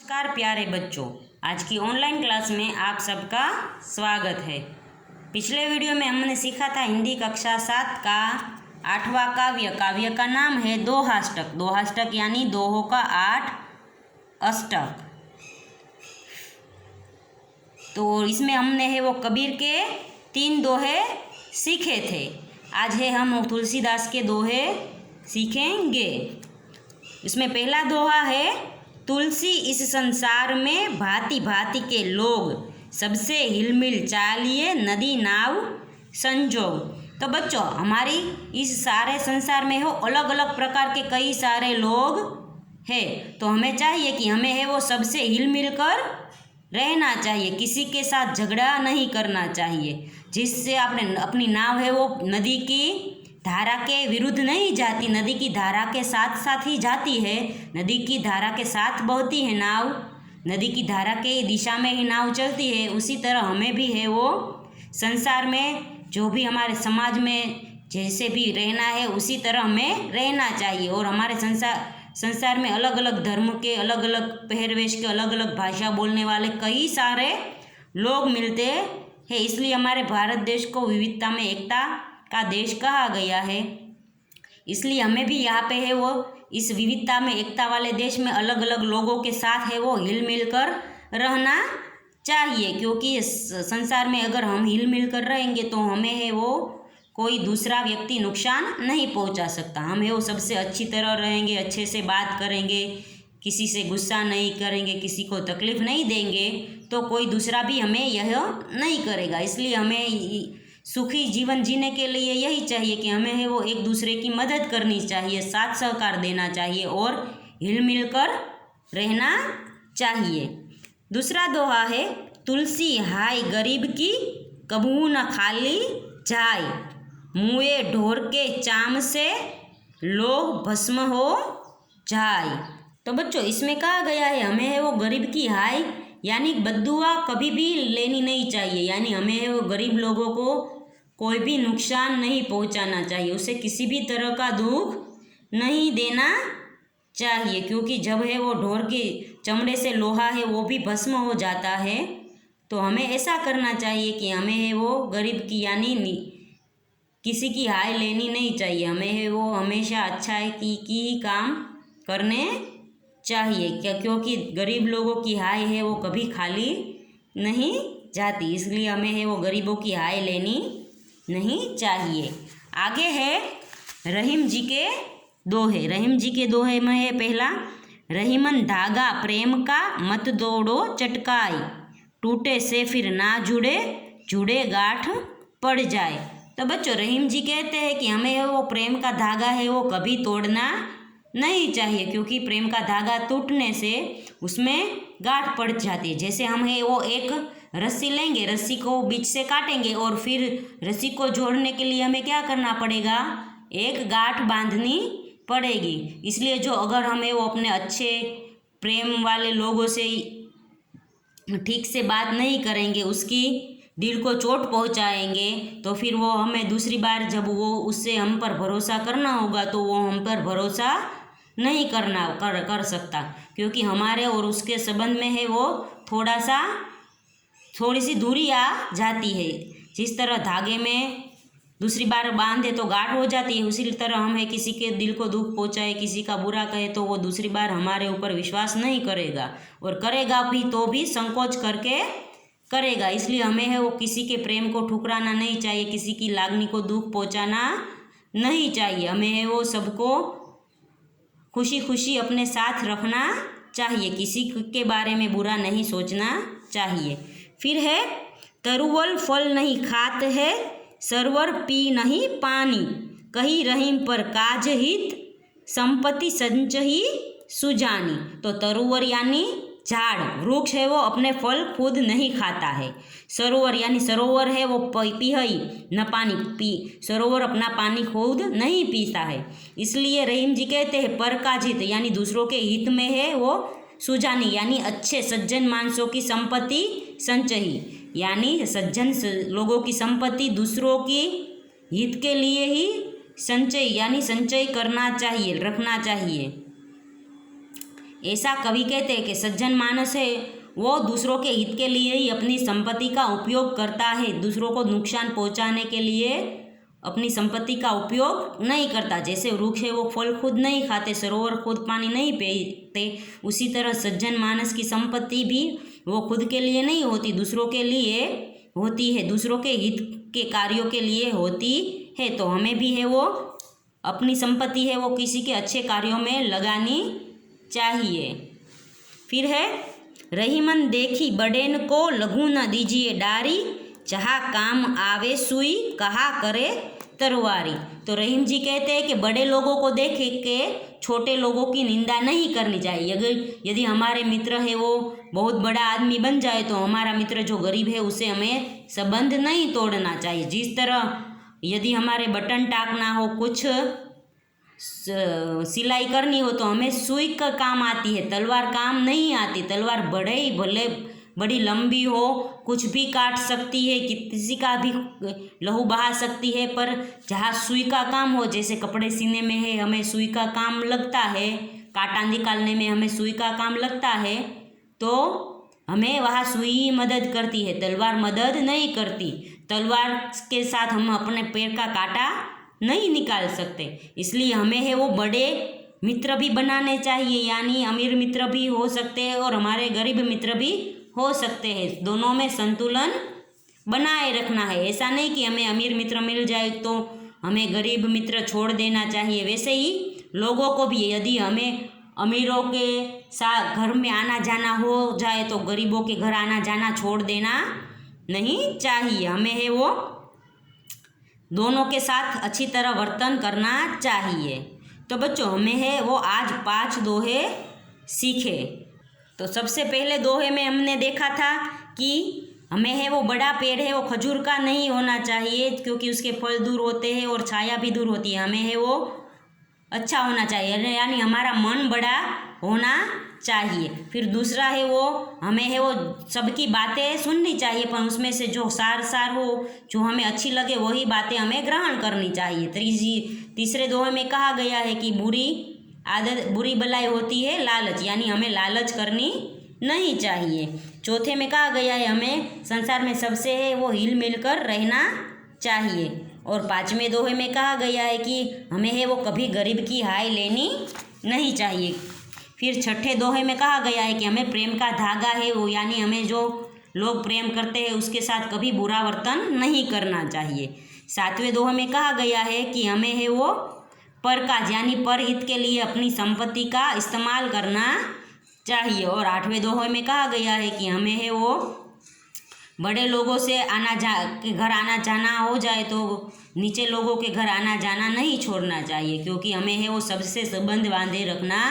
नमस्कार प्यारे बच्चों, आज की ऑनलाइन क्लास में आप सबका स्वागत है। पिछले वीडियो में हमने सीखा था हिंदी कक्षा 7 का 8वां काव्य। काव्य का नाम है दोहाष्टक। दोहाष्टक यानी दोहों का 8 अष्टक। तो इसमें हमने है वो कबीर के 3 दोहे सीखे थे। आज है हम तुलसीदास के दोहे सीखेंगे। इसमें पहला दोहा है, तुलसी इस संसार में भांति भांति के लोग, सबसे हिलमिल चालिए नदी नाव संजोग। तो बच्चों, हमारी इस सारे संसार में हो अलग अलग प्रकार के कई सारे लोग हैं। तो हमें चाहिए कि हमें है वो सबसे हिलमिल कर रहना चाहिए, किसी के साथ झगड़ा नहीं करना चाहिए, जिससे आपने अपनी नाव है वो नदी की धारा के विरुद्ध नहीं जाती, नदी की धारा के साथ साथ ही जाती है। नदी की धारा के साथ बहती है नाव, नदी की धारा के दिशा में ही नाव चलती है। उसी तरह हमें भी है वो संसार में, जो भी हमारे समाज में जैसे भी रहना है उसी तरह हमें रहना चाहिए। और हमारे संसार में अलग अलग धर्म के, अलग अलग पहरवेश के, अलग अलग भाषा बोलने वाले कई सारे लोग मिलते हैं। इसलिए हमारे भारत देश को विविधता में एकता का देश कहा गया है। इसलिए हमें भी यहाँ पे है वो इस विविधता में एकता वाले देश में अलग अलग लोगों के साथ है वो हिल मिल कर रहना चाहिए, क्योंकि संसार में अगर हम हिल मिल कर रहेंगे तो हमें है वो कोई दूसरा व्यक्ति नुकसान नहीं पहुँचा सकता। हम है वो सबसे अच्छी तरह रहेंगे, अच्छे से बात करेंगे, किसी से गुस्सा नहीं करेंगे, किसी को तकलीफ़ नहीं देंगे, तो कोई दूसरा भी हमें यह नहीं करेगा। इसलिए हमें सुखी जीवन जीने के लिए यही चाहिए कि हमें है वो एक दूसरे की मदद करनी चाहिए, साथ सहकार देना चाहिए और हिल मिल कर रहना चाहिए। दूसरा दोहा है, तुलसी हाय गरीब की कबू न खाली जाय, मुए ढोर के चाम से लोग भस्म हो जाय। तो बच्चों, इसमें कहा गया है हमें है वो गरीब की हाय यानी बद्दुआ कभी भी लेनी नहीं चाहिए, यानी हमें है वो गरीब लोगों को कोई भी नुकसान नहीं पहुंचाना चाहिए, उसे किसी भी तरह का दुख नहीं देना चाहिए, क्योंकि जब है वो ढोर के चमड़े से लोहा है वो भी भस्म हो जाता है। तो हमें ऐसा करना चाहिए कि हमें है वो गरीब की यानी किसी की हाय लेनी नहीं चाहिए। हमें है वो हमेशा अच्छाई की ही काम करने चाहिए, क्योंकि गरीब लोगों की हाय है वो कभी खाली नहीं जाती। इसलिए हमें है वो गरीबों की हाय लेनी नहीं चाहिए। आगे है रहीम जी के दोहे। रहीम जी के दोहे में है पहला, रहीमन धागा प्रेम का मत दौड़ो चटकाई, टूटे से फिर ना जुड़े, जुड़े गांठ पड़ जाए। तो बच्चों, रहीम जी कहते हैं कि हमें वो प्रेम का धागा है वो कभी तोड़ना नहीं चाहिए, क्योंकि प्रेम का धागा टूटने से उसमें गांठ पड़ जाती है। जैसे हम है वो एक रस्सी लेंगे, रस्सी को बीच से काटेंगे और फिर रस्सी को जोड़ने के लिए हमें क्या करना पड़ेगा, एक गांठ बांधनी पड़ेगी। इसलिए जो अगर हमें वो अपने अच्छे प्रेम वाले लोगों से ठीक से बात नहीं करेंगे, उसकी दिल को चोट पहुंचाएंगे, तो फिर वो हमें दूसरी बार जब वो उससे हम पर भरोसा करना होगा तो वो हम पर भरोसा नहीं कर सकता, क्योंकि हमारे और उसके संबंध में है वो थोड़ी सी दूरी आ जाती है। जिस तरह धागे में दूसरी बार बांधे तो गांठ हो जाती है, उसी तरह हमें किसी के दिल को दुख पहुंचाए, किसी का बुरा कहे तो वो दूसरी बार हमारे ऊपर विश्वास नहीं करेगा, और करेगा भी तो भी संकोच करके करेगा। इसलिए हमें है वो किसी के प्रेम को ठुकराना नहीं चाहिए, किसी की लागनी को दुख पहुंचाना नहीं चाहिए। हमें है वो सबको खुशी खुशी अपने साथ रखना चाहिए, किसी के बारे में बुरा नहीं सोचना चाहिए। फिर है, तरुवल फल नहीं खात है, सरवर पी नहीं पानी, कही रहीम पर काज हित, संपत्ति संचही सुजानी। तो तरुवर यानी झाड़, वृक्ष है वो अपने फल खुद नहीं खाता है। सरोवर यानी सरोवर है वो पिहई न पानी पी, सरोवर अपना पानी खुद नहीं पीता है। इसलिए रहीम जी कहते हैं पर का हित यानी दूसरों के हित में है वो सुजानी, यानी अच्छे सज्जन मानसों की संपत्ति संचयी, यानी सज्जन लोगों की संपत्ति दूसरों की हित के लिए ही संचय यानी संचय करना चाहिए, रखना चाहिए। ऐसा कवि कहते हैं कि सज्जन मानस है वो दूसरों के हित के लिए ही अपनी संपत्ति का उपयोग करता है, दूसरों को नुकसान पहुंचाने के लिए अपनी संपत्ति का उपयोग नहीं करता। जैसे वृक्ष है वो फल खुद नहीं खाते, सरोवर खुद पानी नहीं पीते, उसी तरह सज्जन मानस की संपत्ति भी वो खुद के लिए नहीं होती, दूसरों के लिए होती है, दूसरों के हित के कार्यों के लिए होती है। तो हमें भी है वो अपनी संपत्ति है वो किसी के अच्छे कार्यों में लगानी चाहिए। फिर है रही मन देखी बड़ेन को लघु न दीजिए डारी, जहाँ काम आवे सुई कहा करे तरवारी। तो रहीम जी कहते हैं कि बड़े लोगों को देख के छोटे लोगों की निंदा नहीं करनी चाहिए। अगर यदि हमारे मित्र है वो बहुत बड़ा आदमी बन जाए तो हमारा मित्र जो गरीब है उसे हमें संबंध नहीं तोड़ना चाहिए। जिस तरह यदि हमारे बटन टाकना हो, कुछ सिलाई करनी हो तो हमें सुई का काम आती है, तलवार काम नहीं आती। तलवार भले बड़ी लंबी हो, कुछ भी काट सकती है, किसी का भी लहू बहा सकती है, पर जहाँ सुई का काम हो, जैसे कपड़े सीने में है हमें सुई का काम लगता है, कांटा निकालने में हमें सुई का काम लगता है, तो हमें वहाँ सुई मदद करती है, तलवार मदद नहीं करती। तलवार के साथ हम अपने पैर का कांटा नहीं निकाल सकते। इसलिए हमें है वो बड़े मित्र भी बनाने चाहिए, यानी अमीर मित्र भी हो सकते हैं और हमारे गरीब मित्र भी हो सकते हैं। दोनों में संतुलन बनाए रखना है। ऐसा नहीं कि हमें अमीर मित्र मिल जाए तो हमें गरीब मित्र छोड़ देना चाहिए। वैसे ही लोगों को भी यदि हमें अमीरों के साथ घर में आना जाना हो जाए तो गरीबों के घर आना जाना छोड़ देना नहीं चाहिए। हमें है वो दोनों के साथ अच्छी तरह वर्तन करना चाहिए। तो बच्चों हमें है वो आज 5 दोहे सीखे। तो सबसे पहले दोहे में हमने देखा था कि हमें है वो बड़ा पेड़ है वो खजूर का नहीं होना चाहिए, क्योंकि उसके फल दूर होते हैं और छाया भी दूर होती है। हमें है वो अच्छा होना चाहिए, यानी हमारा मन बड़ा होना चाहिए। फिर दूसरा है वो हमें है वो सबकी बातें सुननी चाहिए, पर उसमें से जो सार हो, जो हमें अच्छी लगे वही बातें हमें ग्रहण करनी चाहिए। तीसरे दोहे में कहा गया है कि बुरी बलाई होती है लालच, यानी हमें लालच करनी नहीं चाहिए। चौथे में कहा गया है हमें संसार में सबसे है वो हिल मिल कर रहना चाहिए। और 5वें दोहे में कहा गया है कि हमें है वो कभी गरीब की हाय लेनी नहीं चाहिए। फिर 6ठे दोहे में कहा गया है कि हमें प्रेम का धागा है वो, यानी हमें जो लोग प्रेम करते हैं उसके साथ कभी बुरा वर्तन नहीं करना चाहिए। 7वें दोहे में कहा गया है कि हमें है वो परकाज, यानी परहित के लिए अपनी संपत्ति का इस्तेमाल करना चाहिए। और 8वें दोहे में कहा गया है कि हमें है वो बड़े लोगों से के घर आना जाना हो जाए तो नीचे लोगों के घर आना जाना नहीं छोड़ना चाहिए, क्योंकि हमें है वो सबसे संबंध बांधे रखना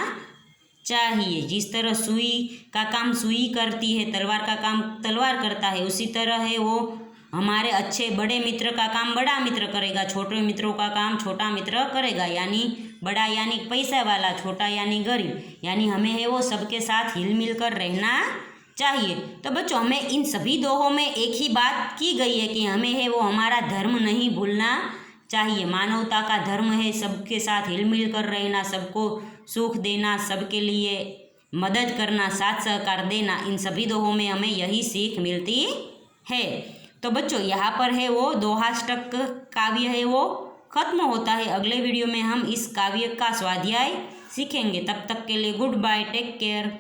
चाहिए। जिस तरह सुई का काम सुई करती है, तलवार का काम तलवार करता है, उसी तरह है वो हमारे अच्छे बड़े मित्र का काम बड़ा मित्र करेगा, छोटे मित्रों का काम छोटा मित्र करेगा। यानी बड़ा यानी पैसा वाला, छोटा यानी गरीब, यानी हमें है वो सबके साथ हिल मिल कर रहना चाहिए। तो बच्चों हमें इन सभी दोहों में एक ही बात की गई है कि हमें है वो हमारा धर्म नहीं भूलना चाहिए। मानवता का धर्म है सबके साथ हिल मिल कर रहना, सबको सुख देना, सबके लिए मदद करना, साथ सहकार देना। इन सभी दोहों में हमें यही सीख मिलती है। तो बच्चों यहाँ पर है वो दोहाष्टक काव्य है वो खत्म होता है। अगले वीडियो में हम इस काव्य का स्वाध्याय सीखेंगे। तब तक के लिए गुड बाय, टेक केयर।